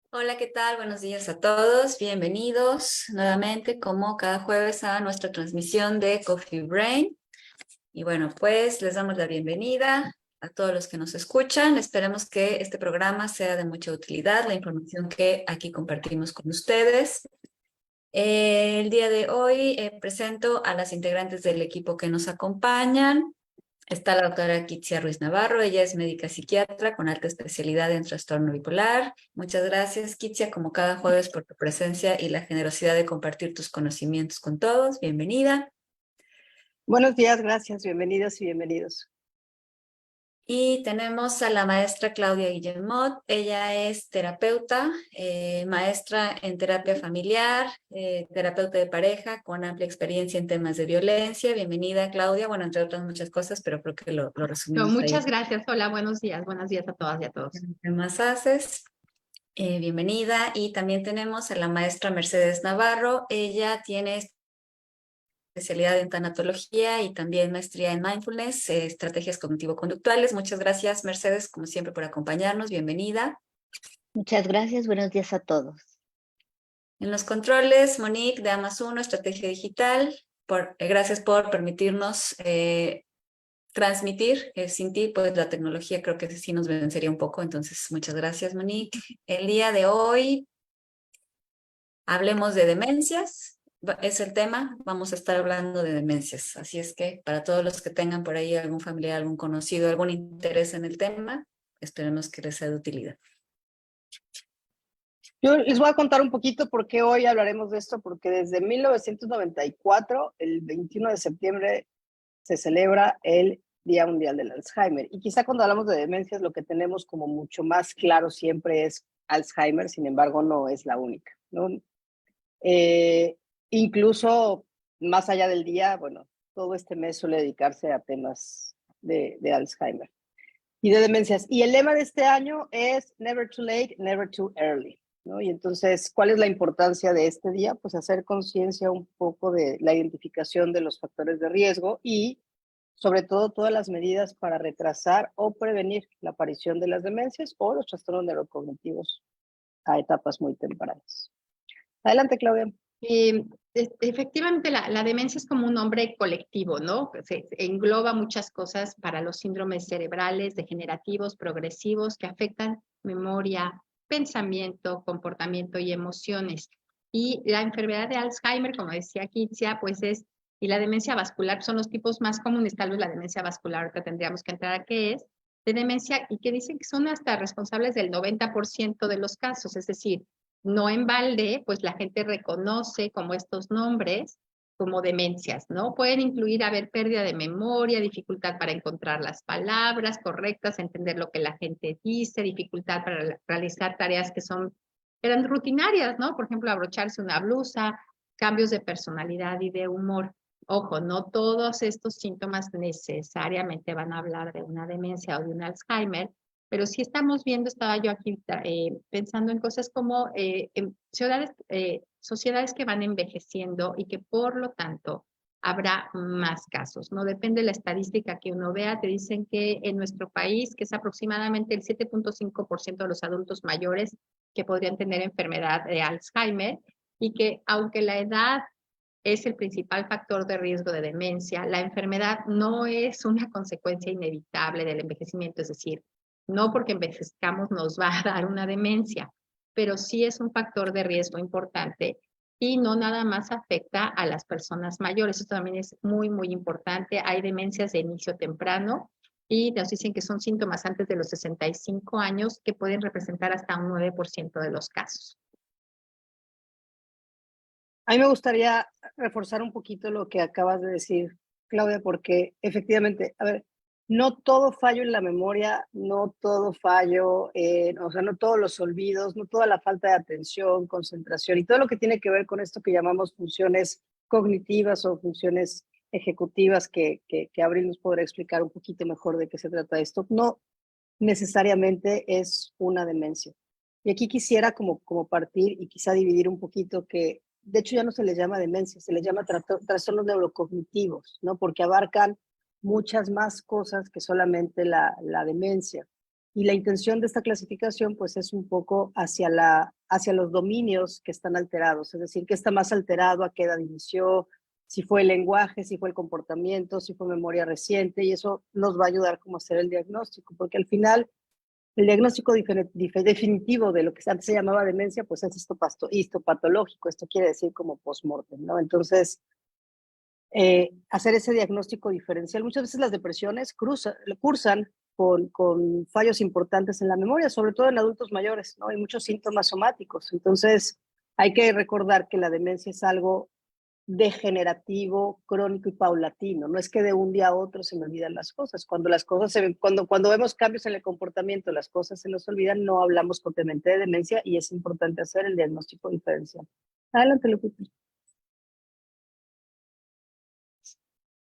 Hola, ¿qué tal? Buenos días a todos. Bienvenidos nuevamente, como cada jueves, a nuestra transmisión de Coffee Brain. Y bueno, pues les damos la bienvenida a todos los que nos escuchan. Esperemos que este programa sea de mucha utilidad, la información que aquí compartimos con ustedes. El día de hoy presento a las integrantes del equipo que nos acompañan. Está la doctora Kitsia Ruiz Navarro, ella es médica psiquiatra con alta especialidad en trastorno bipolar. Muchas gracias, Kitsia, como cada jueves, por tu presencia y la generosidad de compartir tus conocimientos con todos. Bienvenida. Buenos días, gracias, bienvenidos y bienvenidos. Y tenemos a la maestra Claudia Guillemot. Ella es terapeuta, maestra en terapia familiar, terapeuta de pareja con amplia experiencia en temas de violencia. Bienvenida, Claudia. Bueno, entre otras muchas cosas, pero creo que lo No, resumimos ahí. muchas gracias. Hola, buenos días. Buenos días a todas y a todos. ¿Qué más haces? Bienvenida. Y también tenemos a la maestra Mercedes Navarro. Ella tiene especialidad en tanatología y también maestría en mindfulness, estrategias cognitivo-conductuales. Muchas gracias, Mercedes, como siempre, por acompañarnos. Bienvenida. Muchas gracias, buenos días a todos. En los controles, Monique de Amazon, Estrategia Digital. Gracias por permitirnos transmitir. Sin ti, pues la tecnología creo que sí nos vencería un poco. Entonces, muchas gracias, Monique. El día de hoy hablemos de demencias, es el tema, vamos a estar hablando de demencias. Así es que para todos los que tengan por ahí algún familiar, algún conocido, algún interés en el tema, esperemos que les sea de utilidad. Yo les voy a contar un poquito por qué hoy hablaremos de esto, porque desde 1994, el 21 de septiembre, se celebra el Día Mundial del Alzheimer. Y quizá cuando hablamos de demencias, lo que tenemos como mucho más claro siempre es Alzheimer, sin embargo, no es la única, ¿no? Incluso más allá del día, bueno, todo este mes suele dedicarse a temas de Alzheimer y de demencias. Y el lema de este año es Never Too Late, Never Too Early, ¿no? Y entonces, ¿cuál es la importancia de este día? Pues hacer conciencia un poco de la identificación de los factores de riesgo y, sobre todo, todas las medidas para retrasar o prevenir la aparición de las demencias o los trastornos neurocognitivos a etapas muy tempranas. Adelante, Claudia. Efectivamente, la demencia es como un nombre colectivo, ¿no? Se engloba muchas cosas para los síndromes cerebrales, degenerativos, progresivos, que afectan memoria, pensamiento, comportamiento y emociones. Y la enfermedad de Alzheimer, como decía Kitsia, pues y la demencia vascular son los tipos más comunes, tal vez la demencia vascular que tendríamos que entrar a qué es, de demencia, y que dicen que son hasta responsables del 90% de los casos, es decir, no en balde, pues la gente reconoce como estos nombres como demencias, ¿no? Pueden incluir haber pérdida de memoria, dificultad para encontrar las palabras correctas, entender lo que la gente dice, dificultad para realizar tareas que eran rutinarias, ¿no? Por ejemplo, abrocharse una blusa, cambios de personalidad y de humor. Ojo, no todos estos síntomas necesariamente van a hablar de una demencia o de un Alzheimer, pero sí estamos viendo, estaba yo aquí pensando en cosas como en sociedades que van envejeciendo y que por lo tanto habrá más casos, ¿no? Depende de la estadística que uno vea, te dicen que en nuestro país, que es aproximadamente el 7.5% de los adultos mayores que podrían tener enfermedad de Alzheimer y que aunque la edad es el principal factor de riesgo de demencia, la enfermedad no es una consecuencia inevitable del envejecimiento, es decir, no porque envejezcamos nos va a dar una demencia, pero sí es un factor de riesgo importante y no nada más afecta a las personas mayores. Esto también es muy, muy importante. Hay demencias de inicio temprano y nos dicen que son síntomas antes de los 65 años que pueden representar hasta un 9% de los casos. A mí me gustaría reforzar un poquito lo que acabas de decir, Claudia, porque efectivamente, a ver, no todo fallo en la memoria, no todo fallo, o sea, no todos los olvidos, no toda la falta de atención, concentración y todo lo que tiene que ver con esto que llamamos funciones cognitivas o funciones ejecutivas que Abril nos podrá explicar un poquito mejor de qué se trata esto, no necesariamente es una demencia. Y aquí quisiera como partir y quizá dividir un poquito que de hecho ya no se les llama demencia, se les llama trastornos neurocognitivos, ¿no? Porque abarcan muchas más cosas que solamente la demencia. Y la intención de esta clasificación pues es un poco hacia los dominios que están alterados, es decir, qué está más alterado, a qué edad inició, si fue el lenguaje, si fue el comportamiento, si fue memoria reciente, y eso nos va a ayudar como a hacer el diagnóstico, porque al final el diagnóstico definitivo de lo que antes se llamaba demencia, pues es histopatológico, esto quiere decir como postmortem, ¿no? Entonces, hacer ese diagnóstico diferencial. Muchas veces las depresiones cursan con fallos importantes en la memoria, sobre todo en adultos mayores, ¿no? Hay muchos síntomas somáticos. Entonces, hay que recordar que la demencia es algo degenerativo, crónico y paulatino. No es que de un día a otro se me olvidan las cosas. Cuando las cosas cuando vemos cambios en el comportamiento, las cosas se nos olvidan, no hablamos propiamente de demencia y es importante hacer el diagnóstico diferencial. Adelante, Lupita.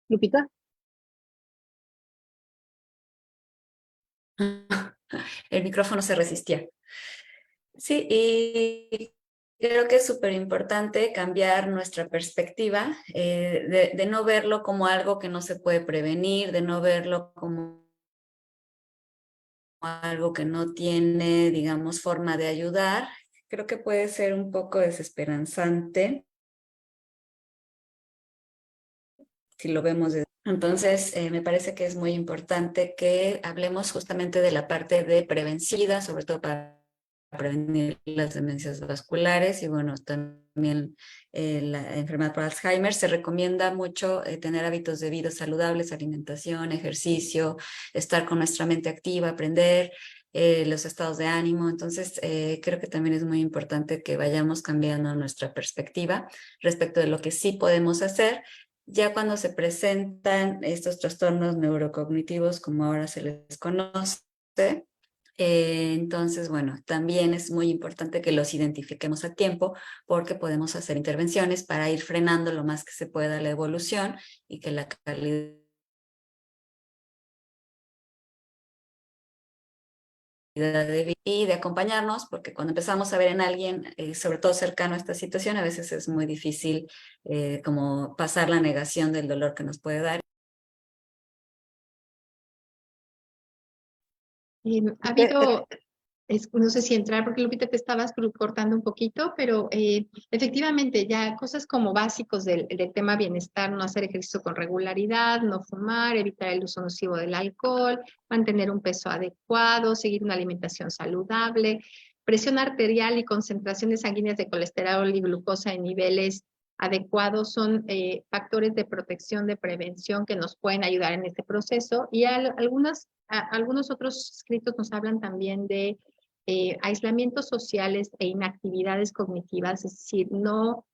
Lupita. El micrófono se resistía. Sí, y creo que es súper importante cambiar nuestra perspectiva, de no verlo como algo que no se puede prevenir, de no verlo como algo que no tiene, digamos, forma de ayudar. Creo que puede ser un poco desesperanzante si lo vemos desde... Entonces, me parece que es muy importante que hablemos justamente de la parte de prevención, sobre todo para prevenir las demencias vasculares y bueno, también la enfermedad por Alzheimer. Se recomienda mucho tener hábitos de vida saludables, alimentación, ejercicio, estar con nuestra mente activa, aprender, los estados de ánimo. Entonces, creo que también es muy importante que vayamos cambiando nuestra perspectiva respecto de lo que sí podemos hacer. Ya cuando se presentan estos trastornos neurocognitivos, como ahora se les conoce, entonces, bueno, también es muy importante que los identifiquemos a tiempo porque podemos hacer intervenciones para ir frenando lo más que se pueda la evolución y que la calidad de vida y de acompañarnos, porque cuando empezamos a ver en alguien, sobre todo cercano a esta situación, a veces es muy difícil como pasar la negación del dolor que nos puede dar. Ha habido, no sé si entrar, porque Lupita te estabas cortando un poquito, pero efectivamente ya cosas como básicos del tema bienestar, no hacer ejercicio con regularidad, no fumar, evitar el uso nocivo del alcohol, mantener un peso adecuado, seguir una alimentación saludable, presión arterial y concentraciones sanguíneas de colesterol y glucosa en niveles adecuados son factores de protección, de prevención que nos pueden ayudar en este proceso. Y algunos otros escritos nos hablan también de aislamientos sociales e inactividades cognitivas, es decir, no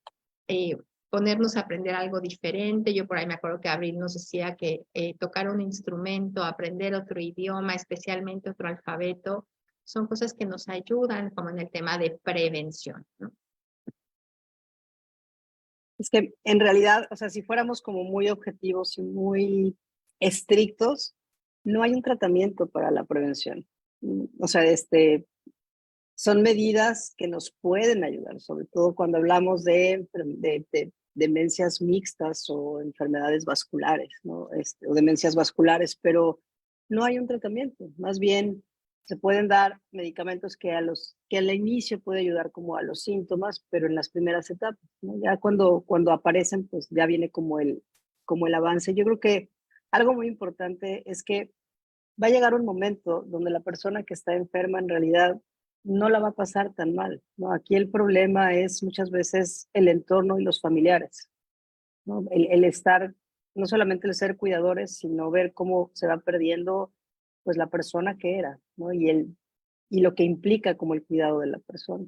ponernos a aprender algo diferente. Yo por ahí me acuerdo que Abril nos decía que tocar un instrumento, aprender otro idioma, especialmente otro alfabeto, son cosas que nos ayudan como en el tema de prevención, ¿no? Es que en realidad, o sea, si fuéramos como muy objetivos y muy estrictos, no hay un tratamiento para la prevención. O sea, son medidas que nos pueden ayudar, sobre todo cuando hablamos de demencias mixtas o enfermedades vasculares, ¿no? O demencias vasculares, pero no hay un tratamiento. Más bien, se pueden dar medicamentos que al inicio puede ayudar como a los síntomas, pero en las primeras etapas, ¿no? Ya cuando aparecen, pues ya viene como el avance. Yo creo que algo muy importante es que va a llegar un momento donde la persona que está enferma en realidad no la va a pasar tan mal, ¿no? Aquí el problema es muchas veces el entorno y los familiares, ¿no? El estar, no solamente el ser cuidadores, sino ver cómo se va perdiendo pues la persona que era, ¿no? Y lo que implica como el cuidado de la persona.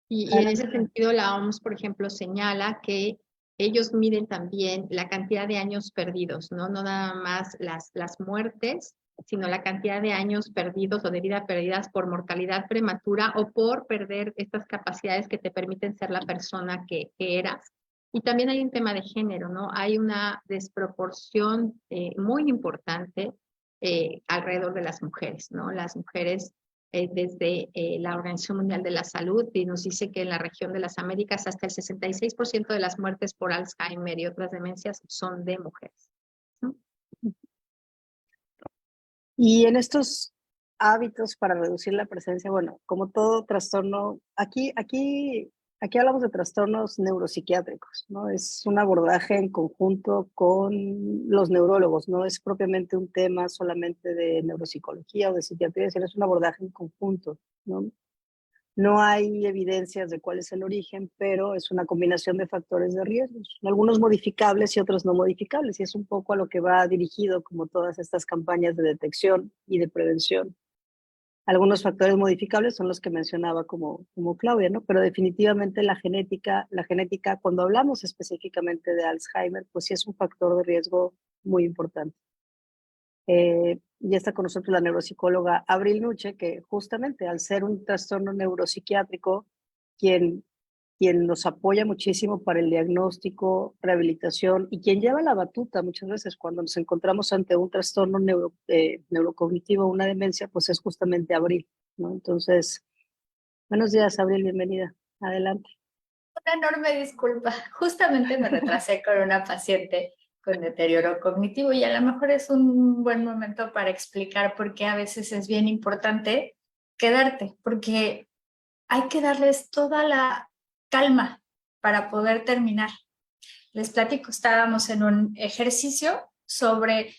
Y en ese sentido, la OMS, por ejemplo, señala que ellos miden también la cantidad de años perdidos, ¿no? No nada más las muertes, sino la cantidad de años perdidos o de vida perdidas por mortalidad prematura o por perder estas capacidades que te permiten ser la persona que eras. Y también hay un tema de género, ¿no? Hay una desproporción muy importante alrededor de las mujeres, ¿no? Las mujeres desde la Organización Mundial de la Salud y nos dice que en la región de las Américas hasta el 66% de las muertes por Alzheimer y otras demencias son de mujeres, ¿no? Y en estos hábitos para reducir la presencia, bueno, como todo trastorno, aquí hablamos de trastornos neuropsiquiátricos, ¿no? Es un abordaje en conjunto con los neurólogos, no es propiamente un tema solamente de neuropsicología o de psiquiatría, sino es un abordaje en conjunto, ¿no? No hay evidencias de cuál es el origen, pero es una combinación de factores de riesgo, algunos modificables y otros no modificables, y es un poco a lo que va dirigido como todas estas campañas de detección y de prevención. Algunos factores modificables son los que mencionaba como Claudia, ¿no? Pero definitivamente la genética, cuando hablamos específicamente de Alzheimer, pues sí es un factor de riesgo muy importante. Ya está con nosotros la neuropsicóloga Abril Nuche, que justamente al ser un trastorno neuropsiquiátrico, quien, quien nos apoya muchísimo para el diagnóstico, rehabilitación y quien lleva la batuta muchas veces cuando nos encontramos ante un trastorno neurocognitivo, una demencia, pues es justamente Abril, ¿no? Entonces, buenos días, Abril, bienvenida. Adelante. Una enorme disculpa. Justamente me retrasé con una paciente con deterioro cognitivo y a lo mejor es un buen momento para explicar por qué a veces es bien importante quedarte, porque hay que darles toda la calma para poder terminar. Les platico, estábamos en un ejercicio sobre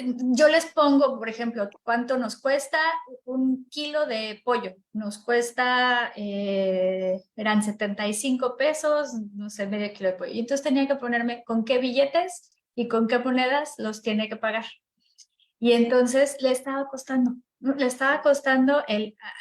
yo les pongo, por ejemplo, cuánto nos cuesta un kilo de pollo. Nos cuesta, eran 75 pesos, no sé, medio kilo de pollo. Y entonces tenía que ponerme con qué billetes y con qué monedas los tiene que pagar. Y entonces le estaba costando, ¿no? Le estaba costando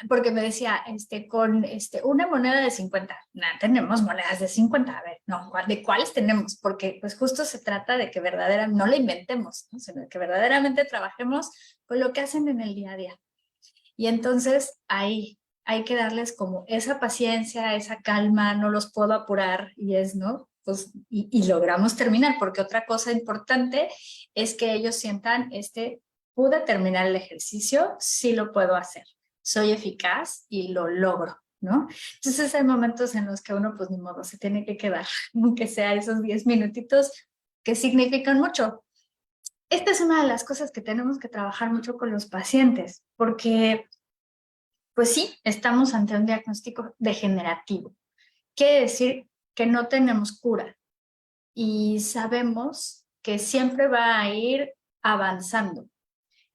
porque me decía, con una moneda de 50, no, tenemos monedas de 50, a ver, no, ¿de cuáles tenemos? Porque pues justo se trata de que verdaderamente, no lo inventemos, ¿no? Sino que verdaderamente trabajemos con lo que hacen en el día a día. Y entonces ahí hay que darles como esa paciencia, esa calma, no los puedo apurar y ¿no? Pues, y logramos terminar, porque otra cosa importante es que ellos sientan pude terminar el ejercicio, sí lo puedo hacer, soy eficaz y lo logro, ¿no? Entonces hay momentos en los que uno pues ni modo se tiene que quedar, aunque sea esos 10 minutitos que significan mucho. Esta es una de las cosas que tenemos que trabajar mucho con los pacientes, porque pues sí, estamos ante un diagnóstico degenerativo. Quiere decir que no tenemos cura y sabemos que siempre va a ir avanzando.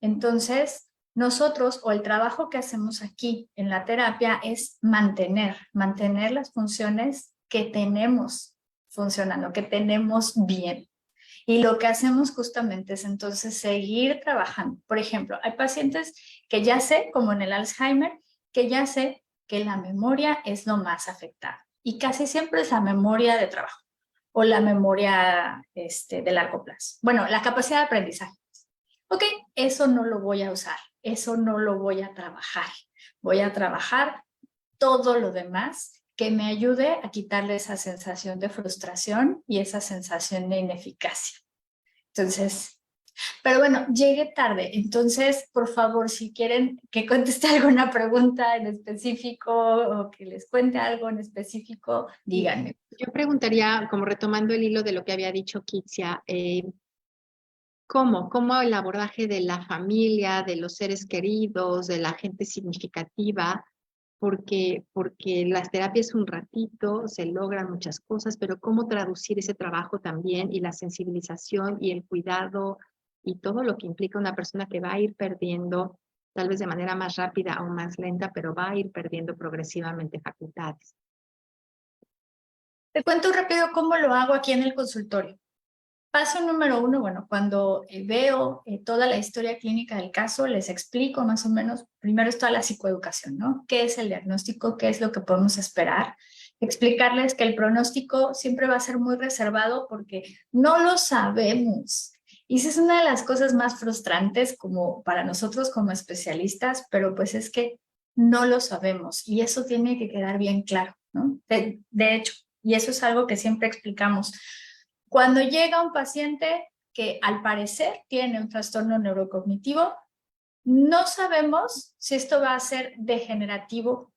Entonces, nosotros o el trabajo que hacemos aquí en la terapia es mantener las funciones que tenemos funcionando, que tenemos bien. Y lo que hacemos justamente es entonces seguir trabajando. Por ejemplo, hay pacientes que ya sé, como en el Alzheimer, que ya sé que la memoria es lo más afectada. Y casi siempre es la memoria de trabajo o la memoria de largo plazo. Bueno, la capacidad de aprendizaje. Ok, eso no lo voy a usar, eso no lo voy a trabajar. Voy a trabajar todo lo demás que me ayude a quitarle esa sensación de frustración y esa sensación de ineficacia. Entonces, pero bueno, llegué tarde, entonces, por favor, si quieren que conteste alguna pregunta en específico o que les cuente algo en específico, díganme. Yo preguntaría, como retomando el hilo de lo que había dicho Kitsia, ¿cómo el abordaje de la familia, de los seres queridos, de la gente significativa? Porque las terapias un ratito, se logran muchas cosas, pero cómo traducir ese trabajo también y la sensibilización y el cuidado y todo lo que implica una persona que va a ir perdiendo, tal vez de manera más rápida o más lenta, pero va a ir perdiendo progresivamente facultades. Te cuento rápido cómo lo hago aquí en el consultorio. Paso número 1, bueno, cuando veo toda la historia clínica del caso, les explico más o menos, primero es toda la psicoeducación, ¿no? ¿Qué es el diagnóstico? ¿Qué es lo que podemos esperar? Explicarles que el pronóstico siempre va a ser muy reservado porque no lo sabemos. Y esa es una de las cosas más frustrantes como para nosotros como especialistas, pero pues es que no lo sabemos y eso tiene que quedar bien claro, ¿no? De hecho, y eso es algo que siempre explicamos. Cuando llega un paciente que al parecer tiene un trastorno neurocognitivo, no sabemos si esto va a ser degenerativo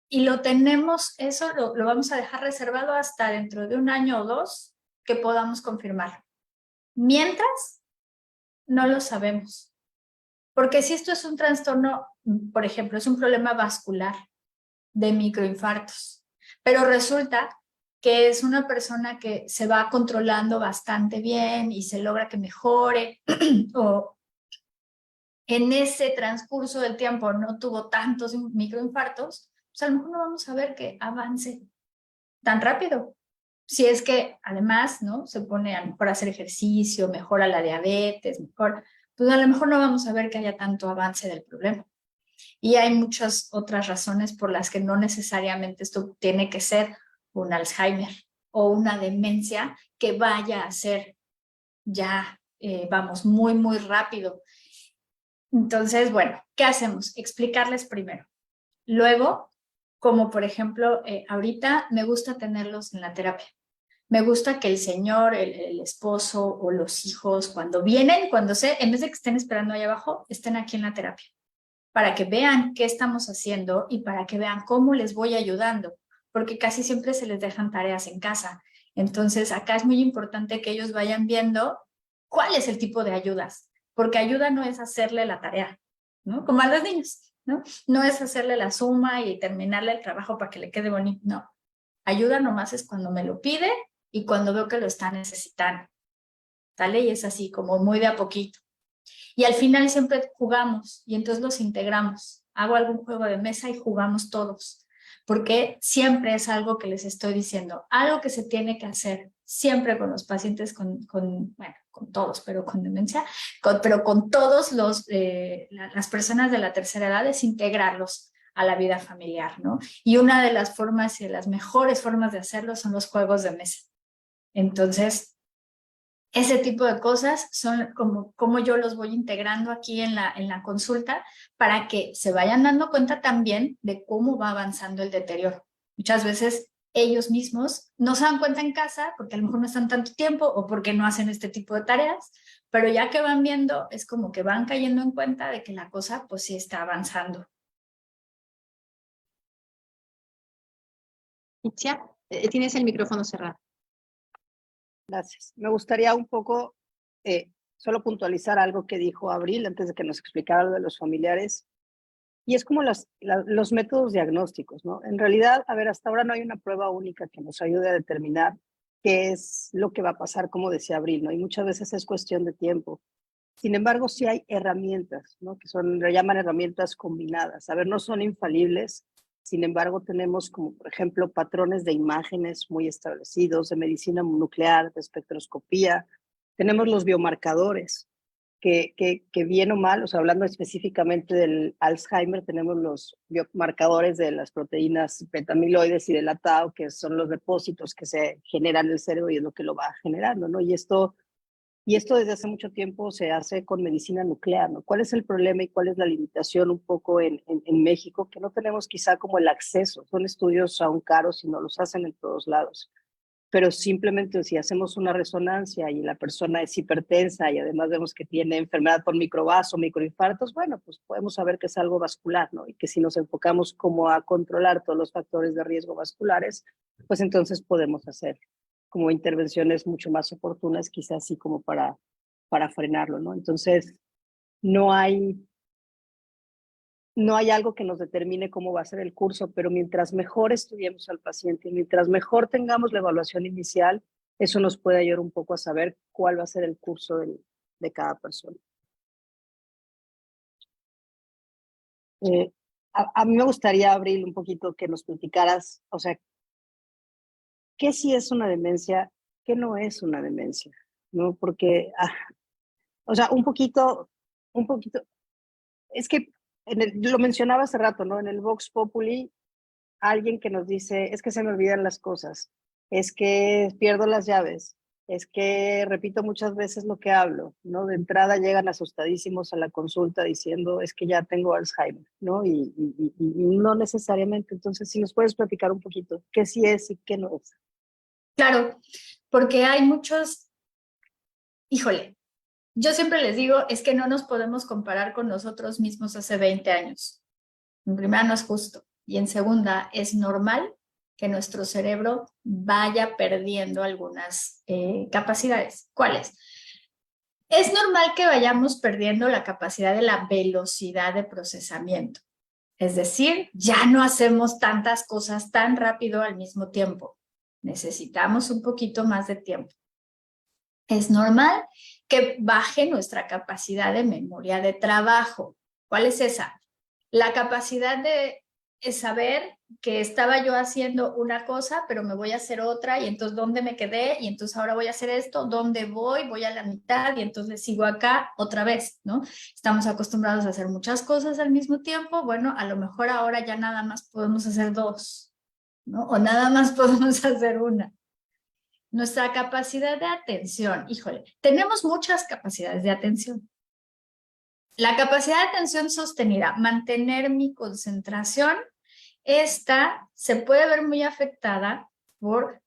y lo tenemos, eso lo vamos a dejar reservado hasta dentro de 1 año o 2 que podamos confirmar. Mientras, no lo sabemos. Porque si esto es un trastorno, por ejemplo, es un problema vascular de microinfartos, pero resulta que es una persona que se va controlando bastante bien y se logra que mejore, o en ese transcurso del tiempo no tuvo tantos microinfartos, pues a lo mejor no vamos a ver que avance tan rápido. Si es que además, ¿no? Se pone a lo mejor a hacer ejercicio, mejora la diabetes, mejor, pues a lo mejor no vamos a ver que haya tanto avance del problema. Y hay muchas otras razones por las que no necesariamente esto tiene que ser un Alzheimer o una demencia que vaya a ser ya, vamos, muy, muy rápido. Entonces, bueno, ¿qué hacemos? Explicarles primero. Luego, como por ejemplo, ahorita me gusta tenerlos en la terapia. Me gusta que el señor, el esposo o los hijos, cuando vienen, en vez de que estén esperando ahí abajo, estén aquí en la terapia, para que vean qué estamos haciendo y para que vean cómo les voy ayudando, porque casi siempre se les dejan tareas en casa. Entonces, acá es muy importante que ellos vayan viendo cuál es el tipo de ayudas, porque ayuda no es hacerle la tarea, ¿no? Como a los niños, ¿no? No es hacerle la suma y terminarle el trabajo para que le quede bonito, no. Ayuda nomás es cuando me lo pide y cuando veo que lo está necesitando, ¿sale? Y es así, como muy de a poquito. Y al final siempre jugamos y entonces los integramos. Hago algún juego de mesa y jugamos todos, porque siempre es algo que les estoy diciendo, algo que se tiene que hacer siempre con los pacientes bueno, con todos, pero con demencia, pero con todos las personas de la tercera edad es integrarlos a la vida familiar, ¿no? Y una de las formas y de las mejores formas de hacerlo son los juegos de mesa. Entonces, ese tipo de cosas son como yo los voy integrando aquí en la consulta para que se vayan dando cuenta también de cómo va avanzando el deterioro. Muchas veces ellos mismos no se dan cuenta en casa porque a lo mejor no están tanto tiempo o porque no hacen este tipo de tareas, pero ya que van viendo es como que van cayendo en cuenta de que la cosa pues sí está avanzando. Itzia, tienes el micrófono cerrado. Gracias. Me gustaría un poco solo puntualizar algo que dijo Abril antes de que nos explicara lo de los familiares. Y es como los métodos diagnósticos, ¿no? En realidad, a ver, hasta ahora no hay una prueba única que nos ayude a determinar qué es lo que va a pasar, como decía Abril, ¿no? Y muchas veces es cuestión de tiempo. Sin embargo, sí hay herramientas, ¿no? Que le llaman herramientas combinadas. A ver, no son infalibles. Sin embargo, tenemos como, por ejemplo, patrones de imágenes muy establecidos, de medicina nuclear, de espectroscopía. Tenemos los biomarcadores, que bien o mal, o sea, hablando específicamente del Alzheimer, tenemos los biomarcadores de las proteínas beta-amiloides y del tau, que son los depósitos que se generan en el cerebro y es lo que lo va generando, ¿no? Y esto desde hace mucho tiempo se hace con medicina nuclear, ¿no? ¿Cuál es el problema y cuál es la limitación un poco en México? Que no tenemos quizá como el acceso. Son estudios aún caros y no los hacen en todos lados. Pero simplemente si hacemos una resonancia y la persona es hipertensa y además vemos que tiene enfermedad por microvaso, microinfartos, bueno, pues podemos saber que es algo vascular, ¿no? Y que si nos enfocamos como a controlar todos los factores de riesgo vasculares, pues entonces podemos hacer como intervenciones mucho más oportunas, quizás así como para frenarlo, ¿no? Entonces, no hay algo que nos determine cómo va a ser el curso, pero mientras mejor estudiemos al paciente, mientras mejor tengamos la evaluación inicial, eso nos puede ayudar un poco a saber cuál va a ser el curso de cada persona. A mí me gustaría, Abril, un poquito que nos platicaras, o sea, ¿qué sí es una demencia? ¿Qué no es una demencia? ¿No? Porque, o sea, un poquito, es que lo mencionaba hace rato, ¿no? En el Vox Populi, alguien que nos dice, es que se me olvidan las cosas, es que pierdo las llaves, es que repito muchas veces lo que hablo, ¿no? De entrada llegan asustadísimos a la consulta diciendo, es que ya tengo Alzheimer, ¿no? Y no necesariamente. Entonces, si nos puedes platicar un poquito, ¿qué sí es y qué no es? Claro, porque hay muchos, híjole, yo siempre les digo, es que no nos podemos comparar con nosotros mismos hace 20 años. En primera, no es justo. Y en segunda, es normal que nuestro cerebro vaya perdiendo algunas capacidades. ¿Cuáles? Es normal que vayamos perdiendo la capacidad de la velocidad de procesamiento. Es decir, ya no hacemos tantas cosas tan rápido al mismo tiempo. Necesitamos un poquito más de tiempo. Es normal que baje nuestra capacidad de memoria de trabajo. ¿Cuál es esa? La capacidad de saber que estaba yo haciendo una cosa, pero me voy a hacer otra, y entonces ¿dónde me quedé? Y entonces ahora voy a hacer esto, ¿dónde voy? Voy a la mitad y entonces sigo acá otra vez, ¿no? Estamos acostumbrados a hacer muchas cosas al mismo tiempo. Bueno, a lo mejor ahora ya nada más podemos hacer dos, ¿no? O nada más podemos hacer una. Nuestra capacidad de atención, híjole, tenemos muchas capacidades de atención. La capacidad de atención sostenida, mantener mi concentración, esta se puede ver muy afectada por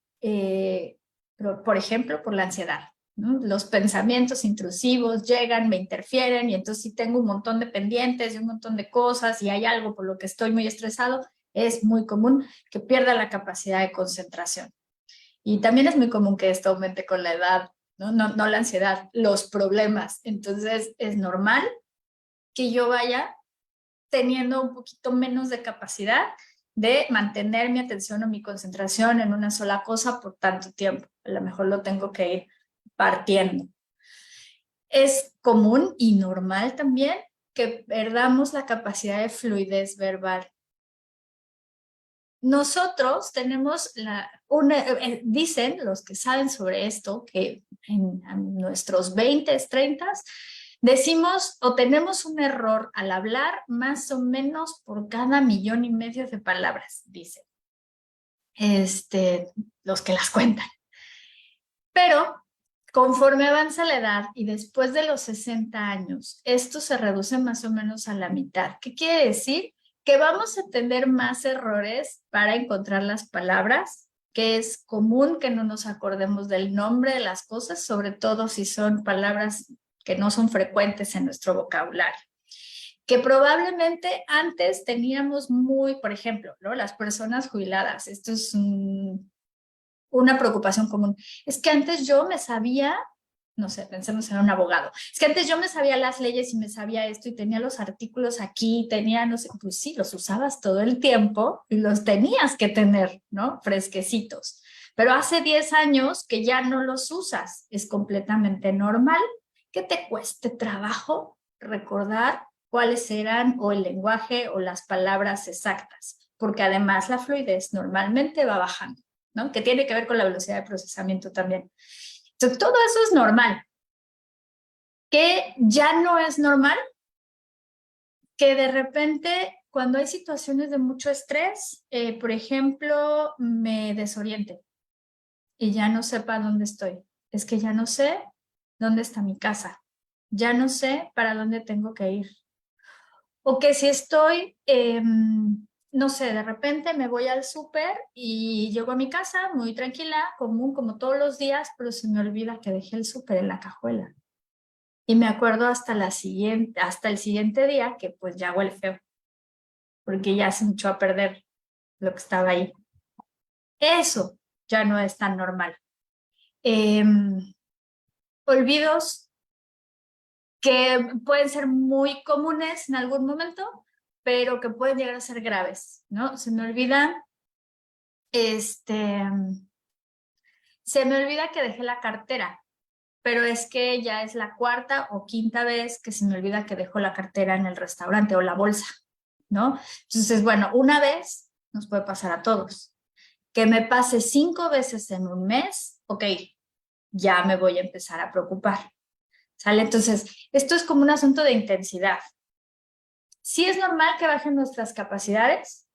ejemplo, por la ansiedad, ¿no? Los pensamientos intrusivos llegan, me interfieren, y entonces si tengo un montón de pendientes y un montón de cosas y hay algo por lo que estoy muy estresado, es muy común que pierda la capacidad de concentración. Y también es muy común que esto aumente con la edad, ¿no? No la ansiedad, los problemas. Entonces es normal que yo vaya teniendo un poquito menos de capacidad de mantener mi atención o mi concentración en una sola cosa por tanto tiempo. A lo mejor lo tengo que ir partiendo. Es común y normal también que perdamos la capacidad de fluidez verbal. Nosotros tenemos dicen los que saben sobre esto, que en nuestros 20s, 30s, decimos o tenemos un error al hablar más o menos por cada 1,5 millones de palabras, dicen los que las cuentan. Pero conforme avanza la edad y después de los 60 años, esto se reduce más o menos a la mitad. ¿Qué quiere decir? Que vamos a tener más errores para encontrar las palabras, que es común que no nos acordemos del nombre de las cosas, sobre todo si son palabras que no son frecuentes en nuestro vocabulario. Que probablemente antes teníamos por ejemplo, ¿no? Las personas jubiladas, esto es una preocupación común. Es que antes yo me sabía, no sé, pensemos en un abogado, es que antes yo me sabía las leyes y me sabía esto y tenía los artículos aquí, tenía, no sé, pues sí, los usabas todo el tiempo y los tenías que tener, ¿no? Fresquecitos. Pero hace 10 años que ya no los usas. Es completamente normal que te cueste trabajo recordar cuáles eran o el lenguaje o las palabras exactas, porque además la fluidez normalmente va bajando, ¿no? Que tiene que ver con la velocidad de procesamiento también. Entonces, todo eso es normal. Que ya no es normal que de repente, cuando hay situaciones de mucho estrés, por ejemplo, me desoriente y ya no sepa dónde estoy. Es que ya no sé dónde está mi casa. Ya no sé para dónde tengo que ir. O que si estoy, no sé, de repente me voy al súper y llego a mi casa muy tranquila, común como todos los días, pero se me olvida que dejé el súper en la cajuela. Y me acuerdo hasta el siguiente día que pues ya huele feo, porque ya se me echó a perder lo que estaba ahí. Eso ya no es tan normal. Olvidos que pueden ser muy comunes en algún momento, pero que pueden llegar a ser graves, ¿no? Se me olvida que dejé la cartera, pero es que ya es la 4ª o 5ª vez que se me olvida que dejo la cartera en el restaurante o la bolsa, ¿no? Entonces, bueno, una vez nos puede pasar a todos. Que me pase 5 veces en un mes, ok, ya me voy a empezar a preocupar, ¿sale? Entonces, esto es como un asunto de intensidad. Sí es normal que bajen nuestras capacidades,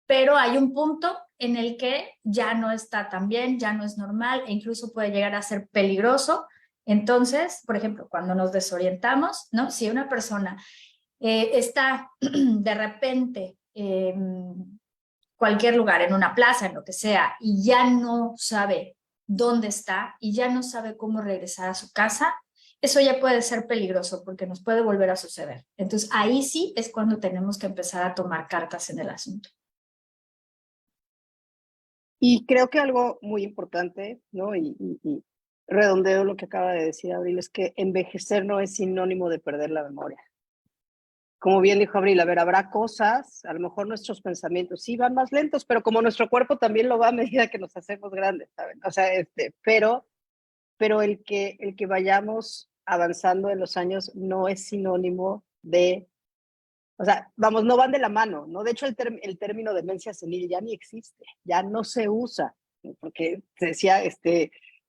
pero hay un punto en el que ya no está tan bien, ya no es normal e incluso puede llegar a ser peligroso. Entonces, por ejemplo, cuando nos desorientamos, ¿no? Si una persona está de repente en cualquier lugar, en una plaza, en lo que sea, y ya no sabe dónde está y ya no sabe cómo regresar a su casa, eso ya puede ser peligroso porque nos puede volver a suceder. Entonces, ahí sí es cuando tenemos que empezar a tomar cartas en el asunto. Y creo que algo muy importante, ¿no? Y redondeo lo que acaba de decir Abril, es que envejecer no es sinónimo de perder la memoria. Como bien dijo Abril, a ver, habrá cosas, a lo mejor nuestros pensamientos sí van más lentos, pero como nuestro cuerpo también lo va a medida que nos hacemos grandes, ¿saben? O sea, pero el que vayamos avanzando en los años no es sinónimo de, o sea, vamos, no van de la mano, ¿no? De hecho, el término demencia senil ya ni existe, ya no se usa, ¿no? Porque se decía,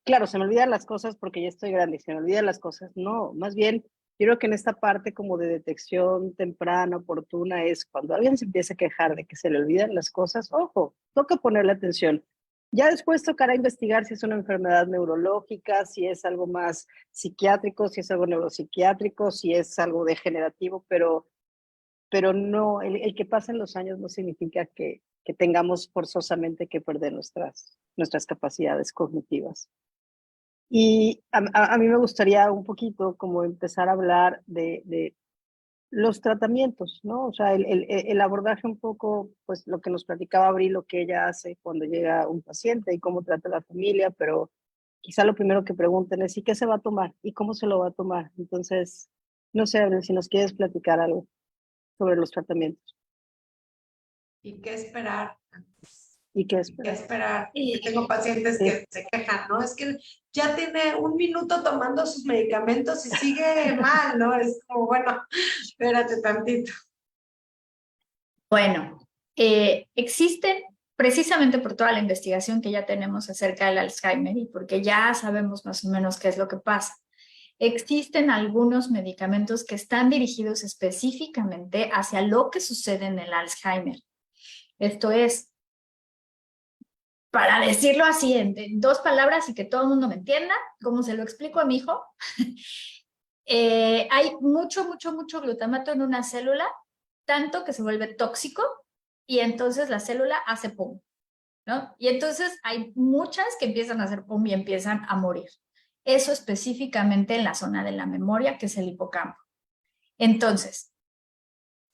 claro, se me olvidan las cosas porque ya estoy grande, se me olvidan las cosas, no, más bien, yo creo que en esta parte como de detección temprana, oportuna, es cuando alguien se empieza a quejar de que se le olvidan las cosas, ojo, toca ponerle atención. Ya después tocará investigar si es una enfermedad neurológica, si es algo más psiquiátrico, si es algo neuropsiquiátrico, si es algo degenerativo, pero no, el que pasen los años no significa que tengamos forzosamente que perder nuestras capacidades cognitivas. Y a mí me gustaría un poquito como empezar a hablar de los tratamientos, ¿no? O sea, el abordaje un poco, pues lo que nos platicaba Abril, lo que ella hace cuando llega un paciente y cómo trata a la familia, pero quizá lo primero que pregunten es, ¿y qué se va a tomar? ¿Y cómo se lo va a tomar? Entonces, no sé, Abril, si nos quieres platicar algo sobre los tratamientos. ¿Y qué esperar? ¿Y qué ¿Qué esperar? esperar? Yo tengo pacientes que se quejan, ¿no? Es que ya tiene 1 minuto tomando sus medicamentos y sigue mal, ¿no? Es como, bueno, espérate tantito. Bueno, existen, precisamente por toda la investigación que ya tenemos acerca del Alzheimer y porque ya sabemos más o menos qué es lo que pasa, existen algunos medicamentos que están dirigidos específicamente hacia lo que sucede en el Alzheimer. Esto es, para decirlo así en 2 palabras y que todo el mundo me entienda, como se lo explico a mi hijo, hay mucho glutamato en una célula, tanto que se vuelve tóxico y entonces la célula hace pum, ¿no? Y entonces hay muchas que empiezan a hacer pum y empiezan a morir. Eso específicamente en la zona de la memoria, que es el hipocampo. Entonces,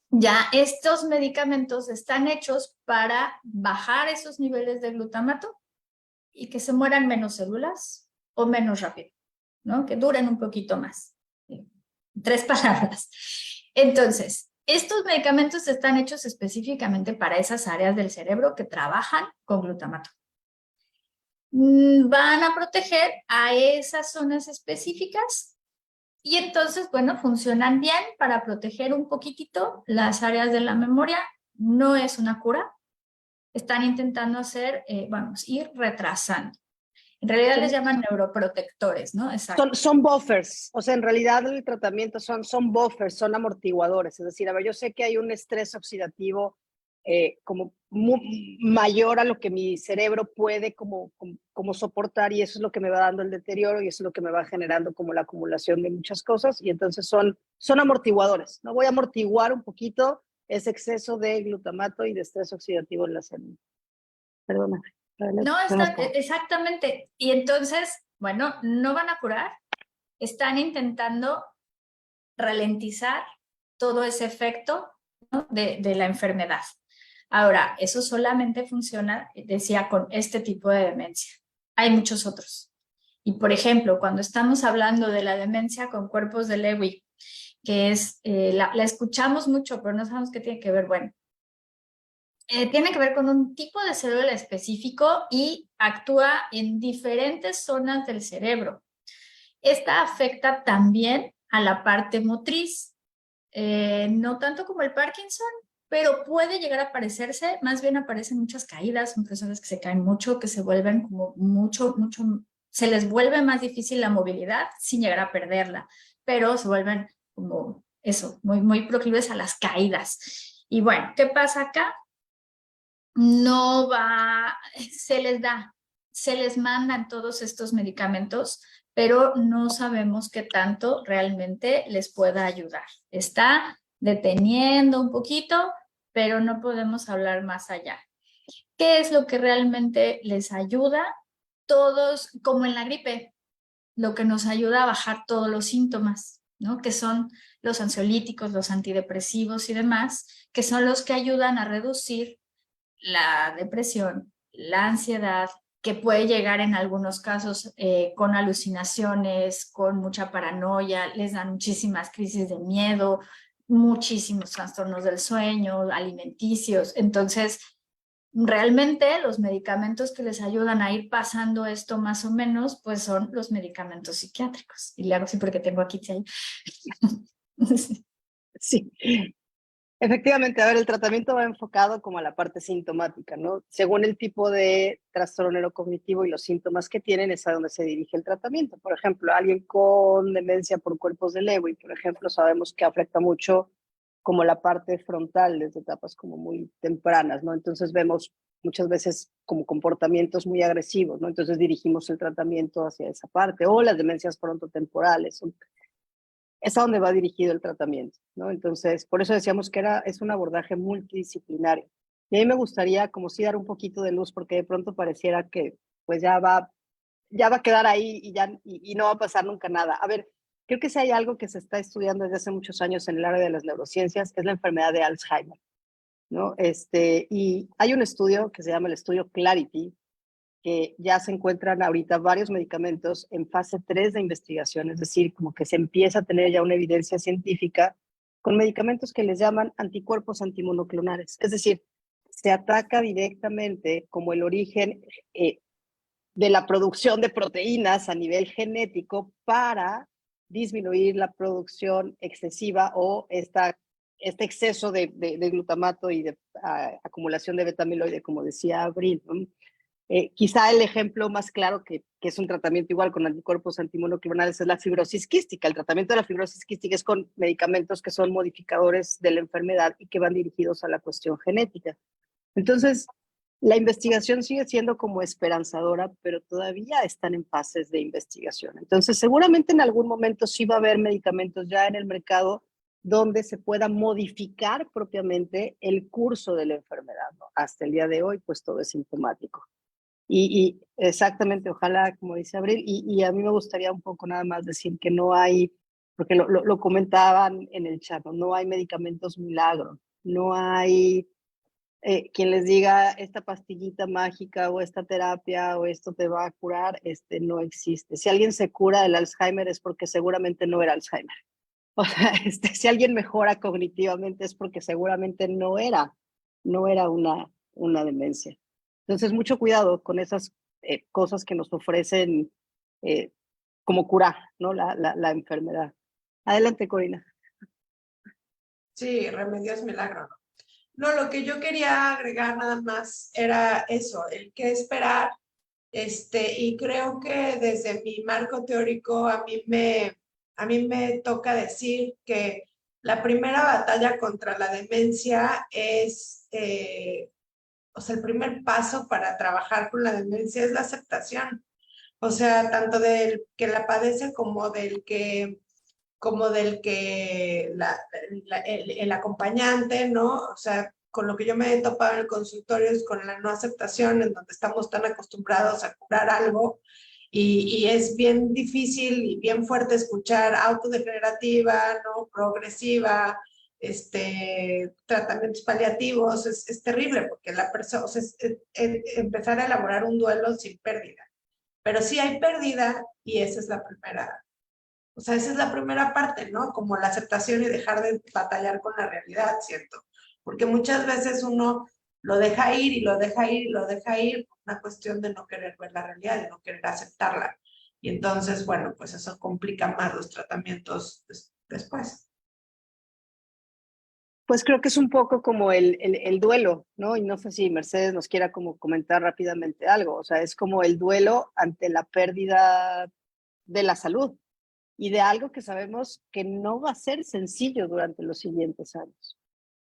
ya estos medicamentos están hechos para bajar esos niveles de glutamato y que se mueran menos células o menos rápido, ¿no? Que duren un poquito más. 3 palabras. Entonces, estos medicamentos están hechos específicamente para esas áreas del cerebro que trabajan con glutamato. Van a proteger a esas zonas específicas y entonces, bueno, funcionan bien para proteger un poquitito las áreas de la memoria. No es una cura. Están intentando hacer, vamos, ir retrasando. En realidad les llaman neuroprotectores, ¿no? Exacto. Son buffers, o sea, en realidad el tratamiento son buffers, son amortiguadores. Es decir, a ver, yo sé que hay un estrés oxidativo como mayor a lo que mi cerebro puede como soportar y eso es lo que me va dando el deterioro y eso es lo que me va generando como la acumulación de muchas cosas y entonces son amortiguadores, ¿no? Voy a amortiguar un poquito ese exceso de glutamato y de estrés oxidativo en la célula. Perdona. No, exactamente. Y entonces, bueno, no van a curar, están intentando ralentizar todo ese efecto, ¿no? de la enfermedad. Ahora, eso solamente funciona, decía, con este tipo de demencia. Hay muchos otros. Y por ejemplo, cuando estamos hablando de la demencia con cuerpos de Lewy, que es, la escuchamos mucho, pero no sabemos qué tiene que ver. Bueno, tiene que ver con un tipo de célula específico y actúa en diferentes zonas del cerebro. Esta afecta también a la parte motriz, no tanto como el Parkinson, pero puede llegar a parecerse, más bien aparecen muchas caídas, son personas que se caen mucho, que se vuelven como se les vuelve más difícil la movilidad sin llegar a perderla, pero se vuelven como eso, muy proclives a las caídas. Y bueno, ¿qué pasa acá? No va, se les mandan todos estos medicamentos, pero no sabemos qué tanto realmente les pueda ayudar. Está deteniendo un poquito, pero no podemos hablar más allá. ¿Qué es lo que realmente les ayuda? Todos, como en la gripe, lo que nos ayuda a bajar todos los síntomas, ¿no? Que son los ansiolíticos, los antidepresivos y demás, que son los que ayudan a reducir la depresión, la ansiedad, que puede llegar en algunos casos con alucinaciones, con mucha paranoia, les dan muchísimas crisis de miedo, muchísimos trastornos del sueño, alimenticios. Entonces, realmente los medicamentos que les ayudan a ir pasando esto más o menos, pues son los medicamentos psiquiátricos. Y le hago así porque tengo aquí. Sí, efectivamente, a ver, el tratamiento va enfocado como a la parte sintomática, ¿no? Según el tipo de trastorno neurocognitivo y los síntomas que tienen, es a donde se dirige el tratamiento. Por ejemplo, alguien con demencia por cuerpos de Lewy, por ejemplo, sabemos que afecta mucho como la parte frontal desde etapas como muy tempranas, ¿no? Entonces vemos muchas veces como comportamientos muy agresivos, ¿no? Entonces dirigimos el tratamiento hacia esa parte, o las demencias frontotemporales, es a donde va dirigido el tratamiento, ¿no? Entonces, por eso decíamos que es un abordaje multidisciplinario. Y a mí me gustaría como sí dar un poquito de luz, porque de pronto pareciera que pues ya va a quedar ahí y no va a pasar nunca nada. A ver, creo que si hay algo que se está estudiando desde hace muchos años en el área de las neurociencias, es la enfermedad de Alzheimer, ¿no? Y hay un estudio que se llama el estudio Clarity, que ya se encuentran ahorita varios medicamentos en fase 3 de investigación, es decir, como que se empieza a tener ya una evidencia científica con medicamentos que les llaman anticuerpos antimonoclonales. Es decir, se ataca directamente como el origen de la producción de proteínas a nivel genético para disminuir la producción excesiva o este exceso de glutamato y de acumulación de betamiloide, como decía Abril, ¿no? Quizá el ejemplo más claro que es un tratamiento igual con anticuerpos antimonoclonales es la fibrosis quística. El tratamiento de la fibrosis quística es con medicamentos que son modificadores de la enfermedad y que van dirigidos a la cuestión genética. Entonces, la investigación sigue siendo como esperanzadora, pero todavía están en fases de investigación. Entonces, seguramente en algún momento sí va a haber medicamentos ya en el mercado donde se pueda modificar propiamente el curso de la enfermedad, ¿no? Hasta el día de hoy, pues todo es sintomático. Y exactamente, ojalá, como dice Abril, y a mí me gustaría un poco nada más decir que no hay, porque lo comentaban en el chat, no hay medicamentos milagro, no hay quien les diga esta pastillita mágica o esta terapia o esto te va a curar, no existe. Si alguien se cura del Alzheimer es porque seguramente no era Alzheimer. O sea, si alguien mejora cognitivamente es porque seguramente no era una demencia. Entonces, mucho cuidado con esas cosas que nos ofrecen como curar, ¿no? La enfermedad. Adelante, Corina. Sí, remedio es milagro, ¿no? No, lo que yo quería agregar nada más era eso, el qué esperar, y creo que desde mi marco teórico a mí me toca decir que la primera batalla contra la demencia es, o sea, el primer paso para trabajar con la demencia es la aceptación, o sea, tanto del que la padece como del que el acompañante, ¿no? O sea, con lo que yo me he topado en el consultorio es con la no aceptación, en donde estamos tan acostumbrados a curar algo y es bien difícil y bien fuerte escuchar autodegenerativa, ¿no? Progresiva, tratamientos paliativos, es terrible porque la persona, o sea, empezar a elaborar un duelo sin pérdida. Pero sí hay pérdida y esa es la primera, o sea, esa es la primera parte, ¿no? Como la aceptación y dejar de batallar con la realidad, ¿cierto? Porque muchas veces uno lo deja ir y lo deja ir y lo deja ir por una cuestión de no querer ver la realidad, de no querer aceptarla. Y entonces, bueno, pues eso complica más los tratamientos después. Pues creo que es un poco como el duelo, ¿no? Y no sé si Mercedes nos quiera como comentar rápidamente algo. O sea, es como el duelo ante la pérdida de la salud y de algo que sabemos que no va a ser sencillo durante los siguientes años.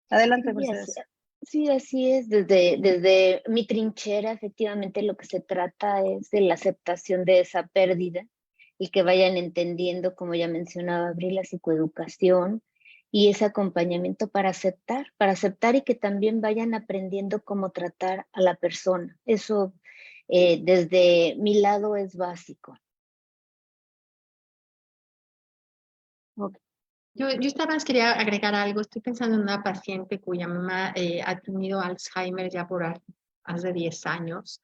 Adelante, Sí, Mercedes. sí, así es. Desde mi trinchera, efectivamente, lo que se trata es de la aceptación de esa pérdida y que vayan entendiendo, como ya mencionaba Abril, la psicoeducación y ese acompañamiento para aceptar y que también vayan aprendiendo cómo tratar a la persona. Eso, desde mi lado, es básico. Okay. Yo esta vez quería agregar algo. Estoy pensando en una paciente cuya mamá ha tenido Alzheimer ya por más de 10 años.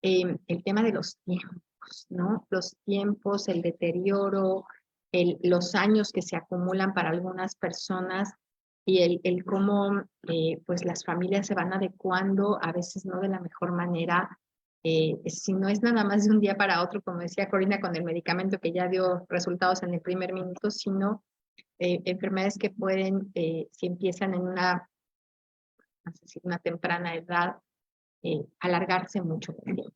el tema de los tiempos, ¿no? Los tiempos, el deterioro, los años que se acumulan para algunas personas y el cómo pues las familias se van adecuando, a veces no de la mejor manera. Si no es nada más de un día para otro, como decía Corina, con el medicamento que ya dio resultados en el primer minuto, sino enfermedades que pueden, si empiezan en una, vamos a decir, una temprana edad, alargarse mucho el tiempo.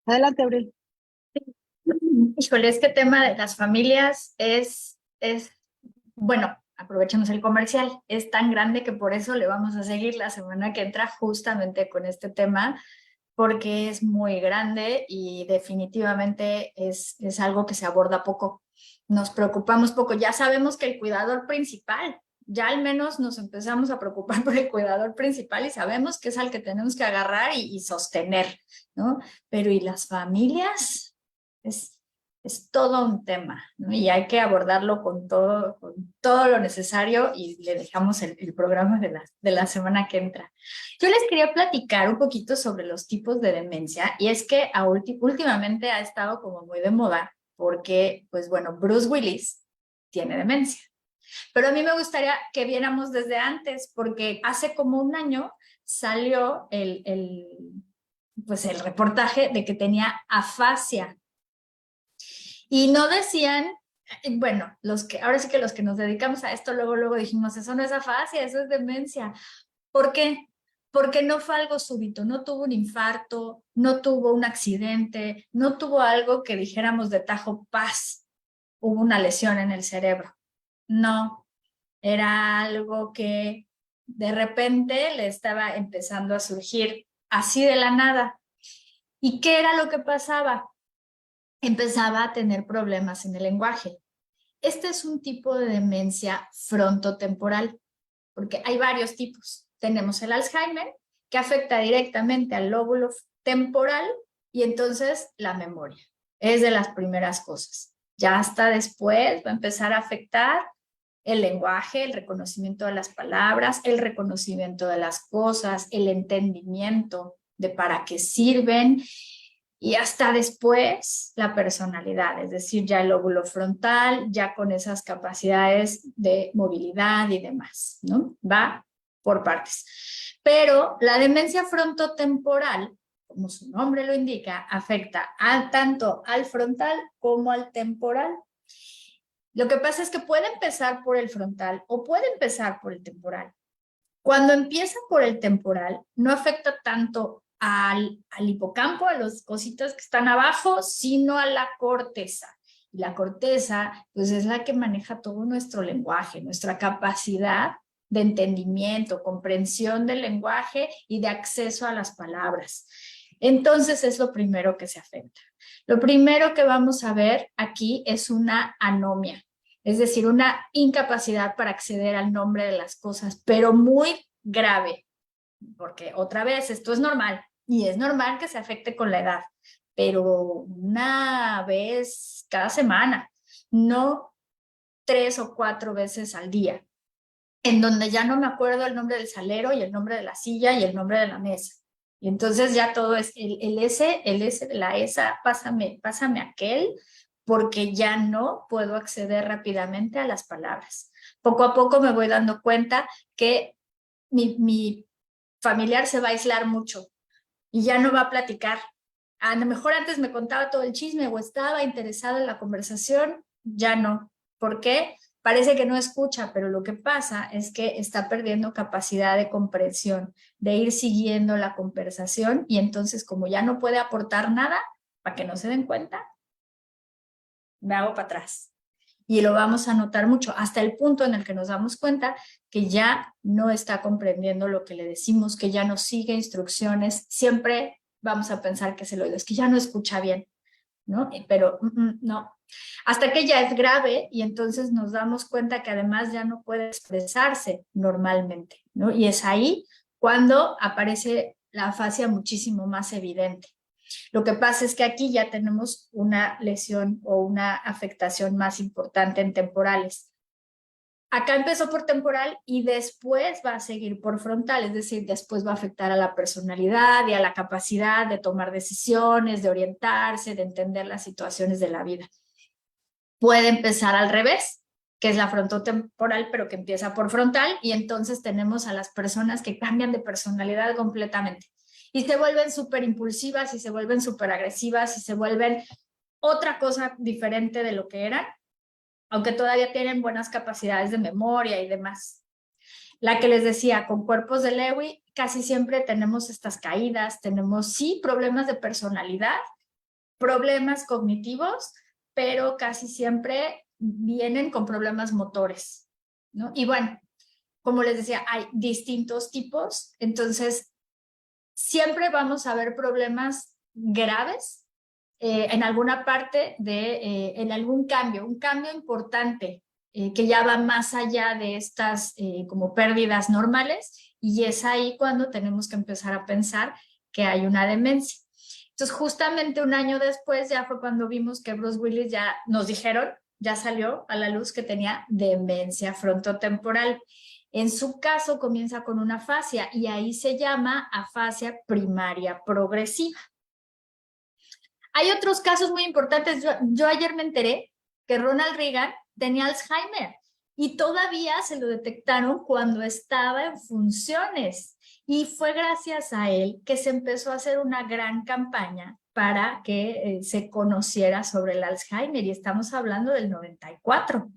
Adelante, Abril. Híjole, este tema de las familias bueno, aprovechemos el comercial, es tan grande que por eso le vamos a seguir la semana que entra justamente con este tema, porque es muy grande y definitivamente es algo que se aborda poco. Nos preocupamos poco, ya sabemos que el cuidador principal, ya al menos nos empezamos a preocupar por el cuidador principal y sabemos que es al que tenemos que agarrar y sostener, ¿no? Pero ¿y las familias? Es todo un tema, ¿no? Y hay que abordarlo con todo lo necesario y le dejamos el programa de la semana que entra. Yo les quería platicar un poquito sobre los tipos de demencia y es que últimamente ha estado como muy de moda porque, pues bueno, Bruce Willis tiene demencia. Pero a mí me gustaría que viéramos desde antes porque hace como un año salió pues el reportaje de que tenía afasia. Y no decían, bueno, ahora sí que los que nos dedicamos a esto, luego dijimos, eso no es afasia, eso es demencia. ¿Por qué? Porque no fue algo súbito, no tuvo un infarto, no tuvo un accidente, no tuvo algo que dijéramos de tajo, paz, hubo una lesión en el cerebro. No, era algo que de repente le estaba empezando a surgir así de la nada. ¿Y qué era lo que pasaba? Empezaba a tener problemas en el lenguaje. Este es un tipo de demencia frontotemporal, porque hay varios tipos. Tenemos el Alzheimer, que afecta directamente al lóbulo temporal y entonces la memoria. Es de las primeras cosas. Ya hasta después va a empezar a afectar el lenguaje, el reconocimiento de las palabras, el reconocimiento de las cosas, el entendimiento de para qué sirven y hasta después la personalidad, es decir, ya el lóbulo frontal, ya con esas capacidades de movilidad y demás, ¿no? Va por partes. Pero la demencia frontotemporal, como su nombre lo indica, afecta tanto al frontal como al temporal. Lo que pasa es que puede empezar por el frontal o puede empezar por el temporal. Cuando empieza por el temporal, no afecta tanto al hipocampo, a las cositas que están abajo, sino a la corteza. Y la corteza, pues es la que maneja todo nuestro lenguaje, nuestra capacidad de entendimiento, comprensión del lenguaje y de acceso a las palabras. Entonces es lo primero que se afecta. Lo primero que vamos a ver aquí es una anomia, es decir, una incapacidad para acceder al nombre de las cosas, pero muy grave, porque otra vez esto es normal y es normal que se afecte con la edad, pero una vez cada semana, no 3 o 4 veces al día, en donde ya no me acuerdo el nombre del salero y el nombre de la silla y el nombre de la mesa. Y entonces ya todo es el S de la ESA, pásame aquel, porque ya no puedo acceder rápidamente a las palabras. Poco a poco me voy dando cuenta que mi familiar se va a aislar mucho y ya no va a platicar. A lo mejor antes me contaba todo el chisme o estaba interesado en la conversación, ya no. ¿Por qué? Parece que no escucha, pero lo que pasa es que está perdiendo capacidad de comprensión, de ir siguiendo la conversación y entonces como ya no puede aportar nada, para que no se den cuenta, me hago para atrás. Y lo vamos a notar mucho, hasta el punto en el que nos damos cuenta que ya no está comprendiendo lo que le decimos, que ya no sigue instrucciones, siempre vamos a pensar que es el oído, es que ya no escucha bien, ¿no? Pero no. Hasta que ya es grave y entonces nos damos cuenta que además ya no puede expresarse normalmente, ¿no? Y es ahí cuando aparece la afasia muchísimo más evidente. Lo que pasa es que aquí ya tenemos una lesión o una afectación más importante en temporales. acá empezó por temporal y después va a seguir por frontal, es decir, después va a afectar a la personalidad y a la capacidad de tomar decisiones, de orientarse, de entender las situaciones de la vida. Puede empezar al revés, que es la frontotemporal, pero que empieza por frontal, y entonces tenemos a las personas que cambian de personalidad completamente y se vuelven súper impulsivas y se vuelven súper agresivas y se vuelven otra cosa diferente de lo que eran, aunque todavía tienen buenas capacidades de memoria y demás. La que les decía, con cuerpos de Lewy, casi siempre tenemos estas caídas, tenemos sí problemas de personalidad, problemas cognitivos, pero casi siempre vienen con problemas motores, ¿no? Y bueno, como les decía, hay distintos tipos, entonces siempre vamos a ver problemas graves en alguna parte en algún cambio, un cambio importante que ya va más allá de estas como pérdidas normales, y es ahí cuando tenemos que empezar a pensar que hay una demencia. Entonces, justamente un año después ya fue cuando vimos que Bruce Willis ya nos dijeron, ya salió a la luz que tenía demencia frontotemporal. En su caso comienza con una afasia y ahí se llama afasia primaria progresiva. Hay otros casos muy importantes. Yo ayer me enteré que Ronald Reagan tenía Alzheimer y todavía se lo detectaron cuando estaba en funciones. Y fue gracias a él que se empezó a hacer una gran campaña para que se conociera sobre el Alzheimer, y estamos hablando del 94.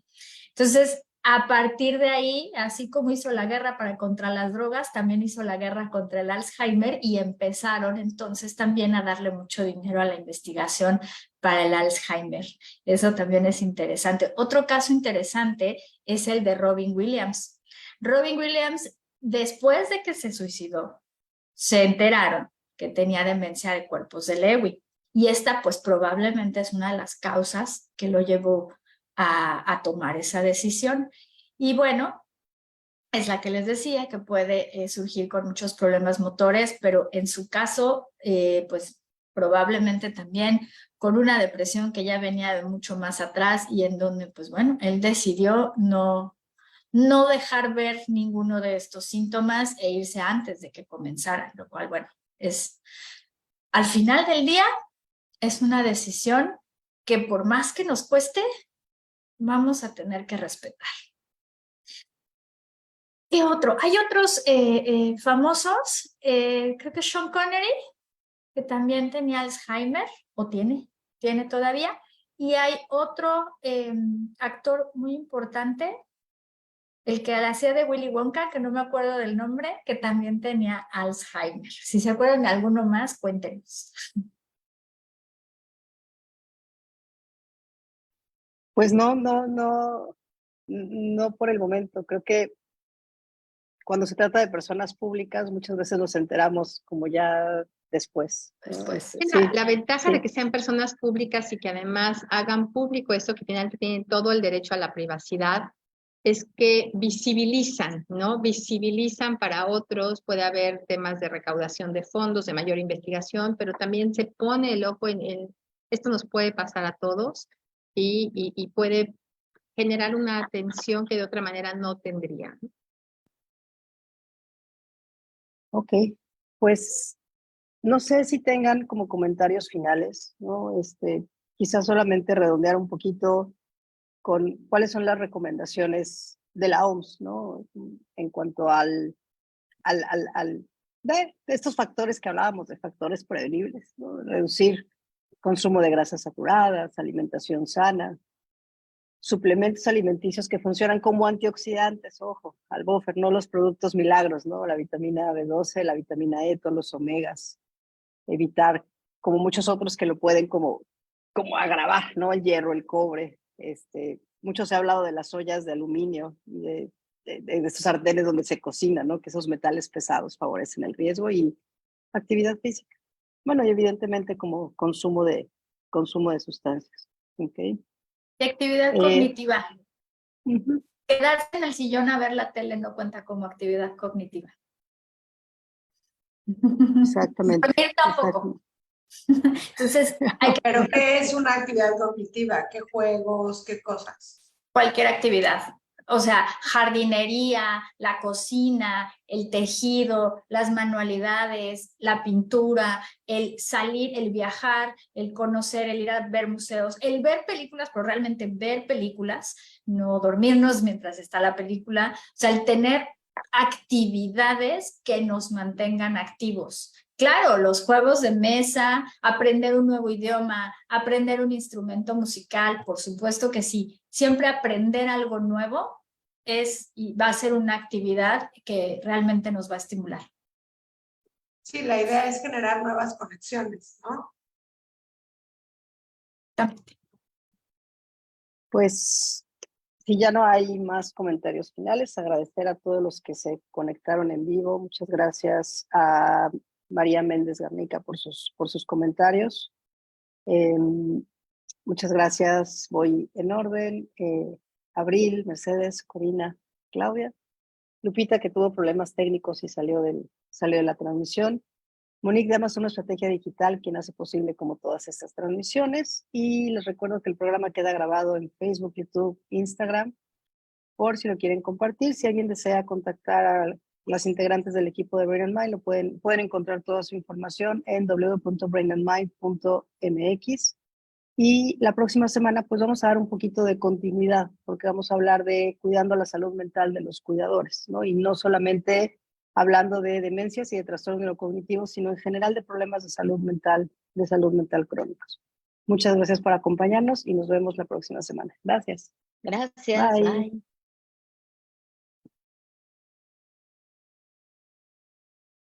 Entonces, a partir de ahí, así como hizo la guerra contra las drogas, también hizo la guerra contra el Alzheimer, y empezaron entonces también a darle mucho dinero a la investigación para el Alzheimer. Eso también es interesante. Otro caso interesante es el de Robin Williams. Robin Williams, después de que se suicidó, se enteraron que tenía demencia de cuerpos de Lewy, y esta pues probablemente es una de las causas que lo llevó a tomar esa decisión. Y bueno, es la que les decía, que puede surgir con muchos problemas motores, pero en su caso, pues probablemente también con una depresión que ya venía de mucho más atrás, y en donde, pues bueno, él decidió no dejar ver ninguno de estos síntomas e irse antes de que comenzaran, lo cual, bueno, al final del día, es una decisión que por más que nos cueste, vamos a tener que respetar. ¿Qué otro? Hay otros famosos, creo que Sean Connery, que también tenía Alzheimer, o tiene todavía, y hay otro actor muy importante, el que la hacía de Willy Wonka, que no me acuerdo del nombre, que también tenía Alzheimer. Si se acuerdan de alguno más, cuéntenos. Pues no por el momento. Creo que cuando se trata de personas públicas, muchas veces nos enteramos como ya después. Después. Sí, La ventaja sí. de que sean personas públicas y que además hagan público esto, que finalmente tienen todo el derecho a la privacidad, es que visibilizan, ¿no? Visibilizan para otros. Puede haber temas de recaudación de fondos, de mayor investigación, pero también se pone el ojo en esto nos puede pasar a todos, y puede generar una atención que de otra manera no tendría. Ok, pues no sé si tengan como comentarios finales, ¿no? Quizás solamente redondear un poquito con cuáles son las recomendaciones de la OMS, ¿no? En cuanto de estos factores que hablábamos, de factores prevenibles, ¿no? Reducir consumo de grasas saturadas, alimentación sana, suplementos alimenticios que funcionan como antioxidantes, ojo, al buffer, no los productos milagros, ¿no? La vitamina B12, la vitamina E, todos los omegas. Evitar, como muchos otros que lo pueden como agravar, ¿no? El hierro, el cobre. Mucho se ha hablado de las ollas de aluminio y de estos sartenes donde se cocina, ¿no? Que esos metales pesados favorecen el riesgo, y actividad física. Bueno, y evidentemente como consumo de sustancias. ¿Okay? De actividad cognitiva. Uh-huh. Quedarse en el sillón a ver la tele no cuenta como actividad cognitiva. Exactamente. Dormir tampoco. Entonces, ¿Pero qué es una actividad cognitiva? ¿Qué juegos? ¿Qué cosas? cualquier actividad. O sea, jardinería, la cocina, el tejido, las manualidades, la pintura, el salir, el viajar, el conocer, el ir a ver museos, el ver películas, pero realmente ver películas, no dormirnos mientras está la película. O sea, el tener actividades que nos mantengan activos. Claro, los juegos de mesa, aprender un nuevo idioma, aprender un instrumento musical, por supuesto que sí. Siempre aprender algo nuevo es y va a ser una actividad que realmente nos va a estimular. Sí, la idea es generar nuevas conexiones, ¿no? Pues, si ya no hay más comentarios finales, agradecer a todos los que se conectaron en vivo. Muchas gracias a María Méndez Garnica por sus comentarios. Muchas gracias, voy en orden. Abril, Mercedes, Corina, Claudia. Lupita, que tuvo problemas técnicos y salió de la transmisión. Monique de Amazon Estrategia Digital, quien hace posible como todas estas transmisiones. Y les recuerdo que el programa queda grabado en Facebook, YouTube, Instagram, por si lo quieren compartir. Si alguien desea contactar a las integrantes del equipo de Brain and Mind, pueden encontrar toda su información en www.brainandmind.mx. Y la próxima semana pues vamos a dar un poquito de continuidad, porque vamos a hablar de cuidando la salud mental de los cuidadores, ¿no? Y no solamente hablando de demencias y de trastornos neurocognitivos, sino en general de problemas de salud mental crónicos. Muchas gracias por acompañarnos y nos vemos la próxima semana. Gracias. Gracias, Bye. bye.